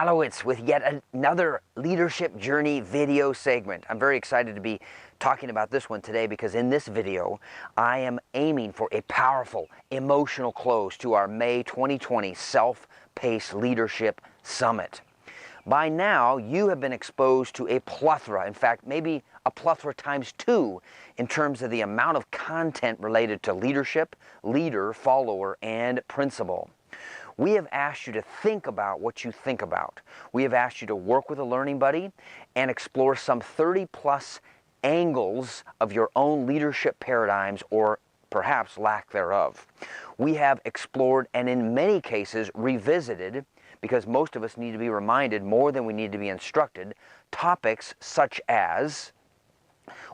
Halowitz with yet another Leadership Journey video segment. I'm very excited to be talking about this one today because in this video, I am aiming for a powerful, emotional close to our May 2020 Self-Paced Leadership Summit. By now, you have been exposed to a plethora, in fact, maybe a plethora times 2 in terms of the amount of content related to leadership, leader, follower, and principle. We have asked you to think about what you think about. We have asked you to work with a learning buddy and explore some 30+ angles of your own leadership paradigms or perhaps lack thereof. We have explored and in many cases revisited, because most of us need to be reminded more than we need to be instructed, topics such as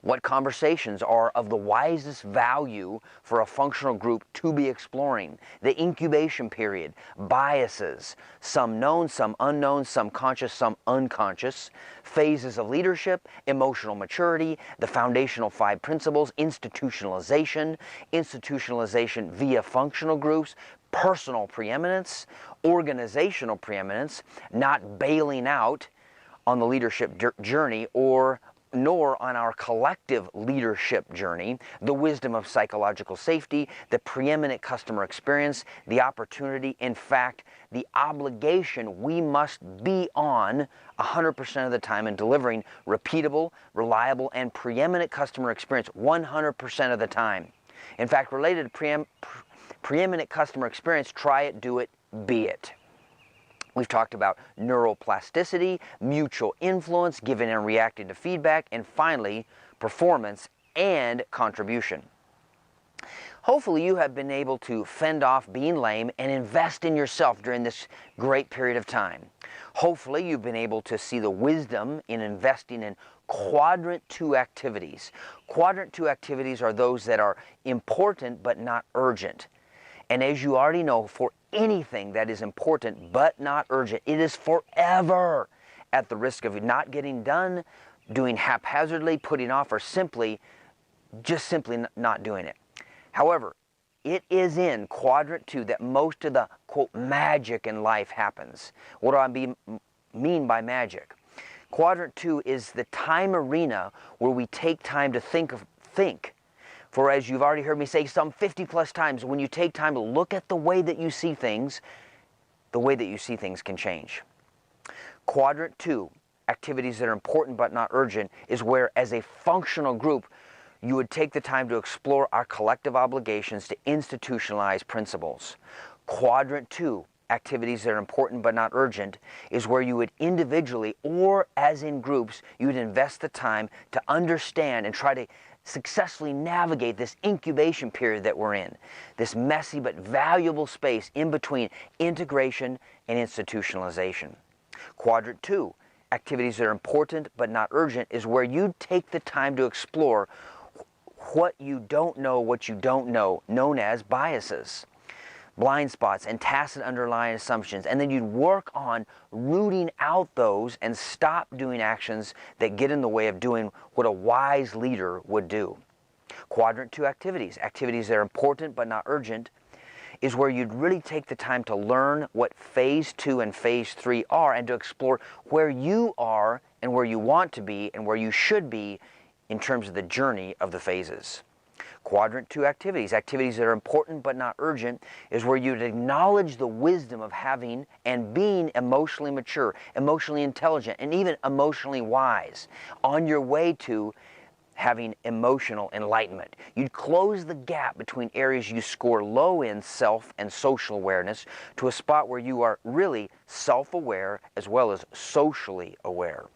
what conversations are of the wisest value for a functional group to be exploring, the incubation period, biases, some known, some unknown, some conscious, some unconscious, phases of leadership, emotional maturity, the foundational 5 principles, institutionalization via functional groups, personal preeminence, organizational preeminence, not bailing out on the leadership journey nor on our collective leadership journey, the wisdom of psychological safety, the preeminent customer experience, the opportunity, in fact, the obligation we must be on 100% of the time in delivering repeatable, reliable, and preeminent customer experience 100% of the time. In fact, related to preeminent customer experience, try it, do it, be it. We've talked about neuroplasticity, mutual influence, giving and reacting to feedback, and finally, performance and contribution. Hopefully you have been able to fend off being lame and invest in yourself during this great period of time. Hopefully you've been able to see the wisdom in investing in Quadrant 2 activities. Quadrant 2 activities are those that are important but not urgent. And as you already know, for anything that is important but not urgent, it is forever at the risk of not getting done, doing haphazardly, putting off, or simply not doing it. However, it is in Quadrant 2 that most of the, quote, magic in life happens. What do I mean by magic? Quadrant 2 is the time arena where we take time to think. For as you've already heard me say some 50+ times, when you take time to look at the way that you see things, the way that you see things can change. Quadrant 2, activities that are important but not urgent, is where as a functional group, you would take the time to explore our collective obligations to institutionalize principles. Quadrant 2, activities that are important but not urgent, is where you would individually or as in groups, you would invest the time to understand and try to successfully navigate this incubation period that we're in, this messy but valuable space in between integration and institutionalization. Quadrant 2, activities that are important but not urgent, is where you take the time to explore what you don't know, known as biases, blind spots, and tacit underlying assumptions, and then you'd work on rooting out those and stop doing actions that get in the way of doing what a wise leader would do. Quadrant 2 activities that are important but not urgent, is where you'd really take the time to learn what Phase 2 and Phase 3 are and to explore where you are and where you want to be and where you should be in terms of the journey of the phases. Quadrant 2 activities that are important but not urgent, is where you'd acknowledge the wisdom of having and being emotionally mature, emotionally intelligent, and even emotionally wise on your way to having emotional enlightenment. You'd close the gap between areas you score low in self and social awareness to a spot where you are really self-aware as well as socially aware.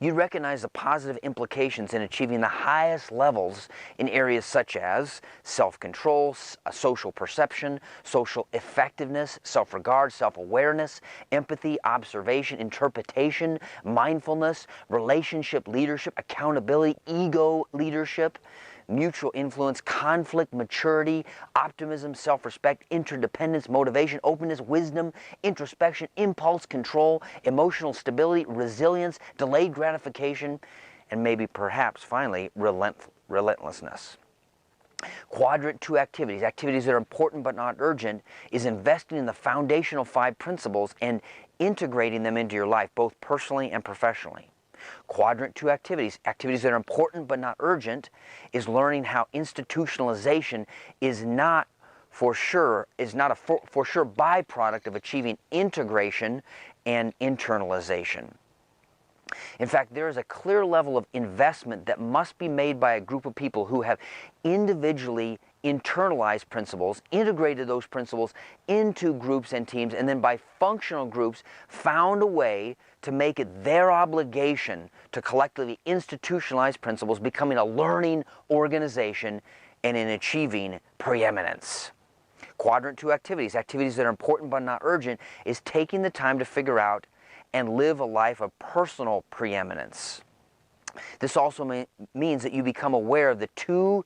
You'd recognize the positive implications in achieving the highest levels in areas such as self-control, social perception, social effectiveness, self-regard, self-awareness, empathy, observation, interpretation, mindfulness, relationship leadership, accountability, ego leadership, mutual influence, conflict, maturity, optimism, self-respect, interdependence, motivation, openness, wisdom, introspection, impulse control, emotional stability, resilience, delayed gratification, and maybe perhaps finally relentlessness. Quadrant 2 activities, activities that are important but not urgent, is investing in the foundational 5 principles and integrating them into your life, both personally and professionally. Quadrant 2 activities, activities that are important but not urgent, is learning how institutionalization is not a for sure byproduct of achieving integration and internalization. In fact, there is a clear level of investment that must be made by a group of people who have individually internalized principles, integrated those principles into groups and teams, and then by functional groups found a way to make it their obligation to collectively institutionalize principles, becoming a learning organization and in achieving preeminence. Quadrant 2 activities, activities that are important but not urgent, is taking the time to figure out and live a life of personal preeminence. This also means that you become aware of the two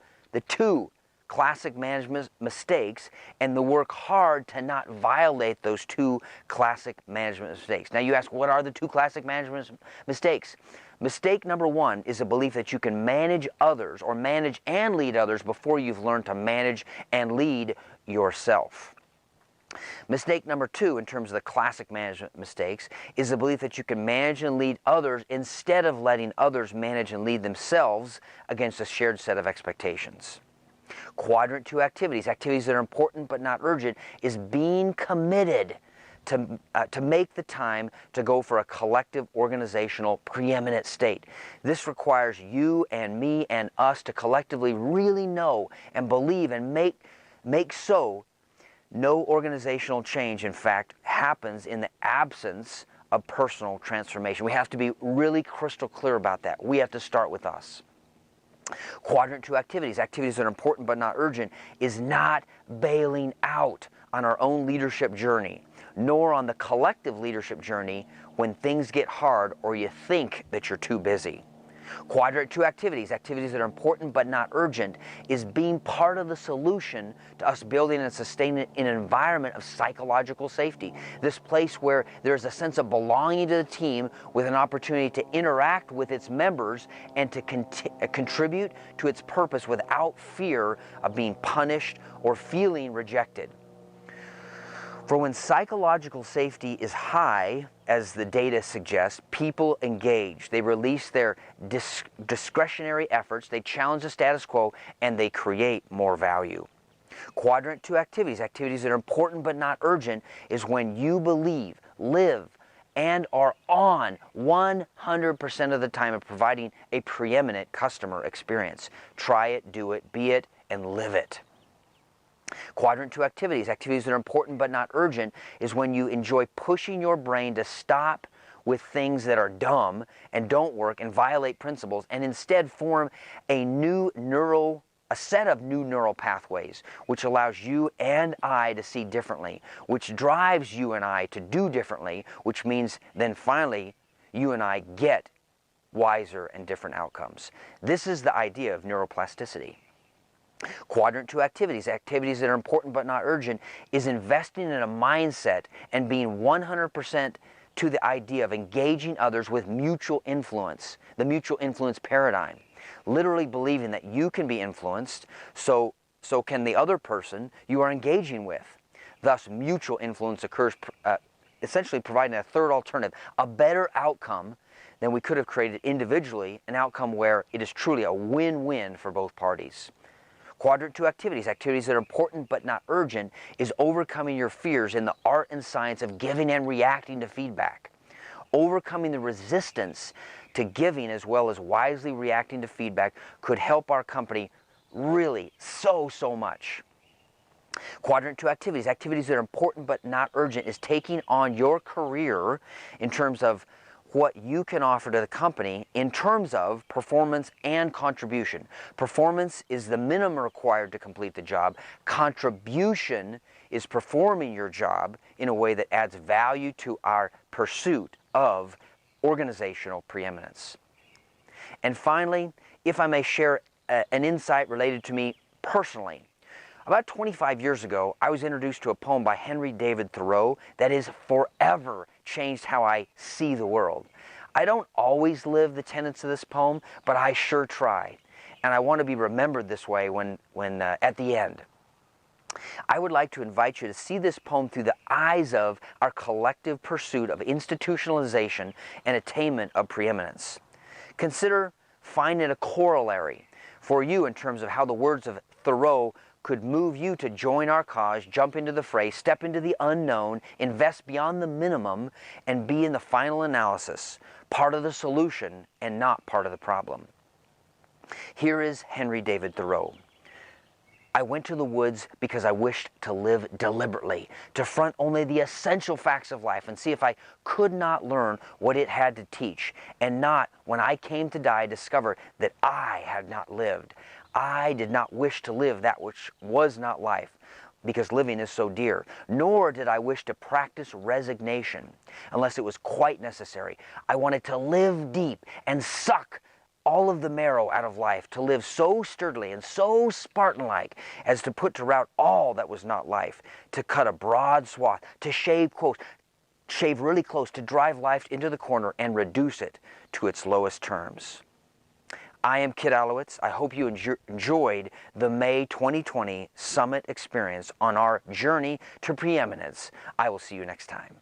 classic management mistakes and to work hard to not violate those 2 classic management mistakes. Now you ask, what are the 2 classic management mistakes? Mistake number 1 is a belief that you can manage others or manage and lead others before you've learned to manage and lead yourself. Mistake number 2, in terms of the classic management mistakes, is the belief that you can manage and lead others instead of letting others manage and lead themselves against a shared set of expectations. Quadrant 2 activities, activities that are important but not urgent, is being committed to make the time to go for a collective organizational preeminent state. This requires you and me and us to collectively really know and believe and make so no organizational change, in fact, happens in the absence of personal transformation. We have to be really crystal clear about that. We have to start with us. Quadrant 2 activities, activities that are important but not urgent, is not bailing out on our own leadership journey, nor on the collective leadership journey when things get hard or you think that you're too busy. Quadrant 2 activities, activities that are important but not urgent, is being part of the solution to us building and sustaining an environment of psychological safety. This place where there's a sense of belonging to the team with an opportunity to interact with its members and to contribute to its purpose without fear of being punished or feeling rejected. For when psychological safety is high, as the data suggests, people engage. They release their discretionary efforts, they challenge the status quo, and they create more value. Quadrant 2 activities, activities that are important but not urgent, is when you believe, live, and are on 100% of the time of providing a preeminent customer experience. Try it, do it, be it, and live it. Quadrant 2 activities, activities that are important but not urgent, is when you enjoy pushing your brain to stop with things that are dumb and don't work and violate principles, and instead form a set of new neural pathways, which allows you and I to see differently, which drives you and I to do differently, which means then finally you and I get wiser and different outcomes. This is the idea of neuroplasticity. Quadrant 2 activities, activities that are important but not urgent, is investing in a mindset and being 100% to the idea of engaging others with mutual influence, the mutual influence paradigm. Literally believing that you can be influenced, so can the other person you are engaging with. Thus, mutual influence occurs, essentially providing a third alternative, a better outcome than we could have created individually, an outcome where it is truly a win-win for both parties. Quadrant 2 activities, activities that are important but not urgent, is overcoming your fears in the art and science of giving and reacting to feedback. Overcoming the resistance to giving as well as wisely reacting to feedback could help our company really so much. Quadrant 2 activities, activities that are important but not urgent, is taking on your career in terms of what you can offer to the company in terms of performance and contribution. Performance is the minimum required to complete the job. Contribution is performing your job in a way that adds value to our pursuit of organizational preeminence. And finally, if I may share an insight related to me personally. About 25 years ago, I was introduced to a poem by Henry David Thoreau that has forever changed how I see the world. I don't always live the tenets of this poem, but I sure try. and I want to be remembered this way when at the end. I would like to invite you to see this poem through the eyes of our collective pursuit of institutionalization and attainment of preeminence. Consider finding a corollary for you in terms of how the words of Thoreau could move you to join our cause, jump into the fray, step into the unknown, invest beyond the minimum, and be in the final analysis, part of the solution and not part of the problem. Here is Henry David Thoreau. I went to the woods because I wished to live deliberately, to front only the essential facts of life and see if I could not learn what it had to teach, and not, when I came to die, discover that I had not lived. I did not wish to live that which was not life, because living is so dear. Nor did I wish to practice resignation, unless it was quite necessary. I wanted to live deep and suck all of the marrow out of life, to live so sturdily and so Spartan-like as to put to rout all that was not life, to cut a broad swath, to shave really close, to drive life into the corner and reduce it to its lowest terms. I am Kit Allowitz. I hope you enjoyed the May 2020 Summit experience on our journey to preeminence. I will see you next time.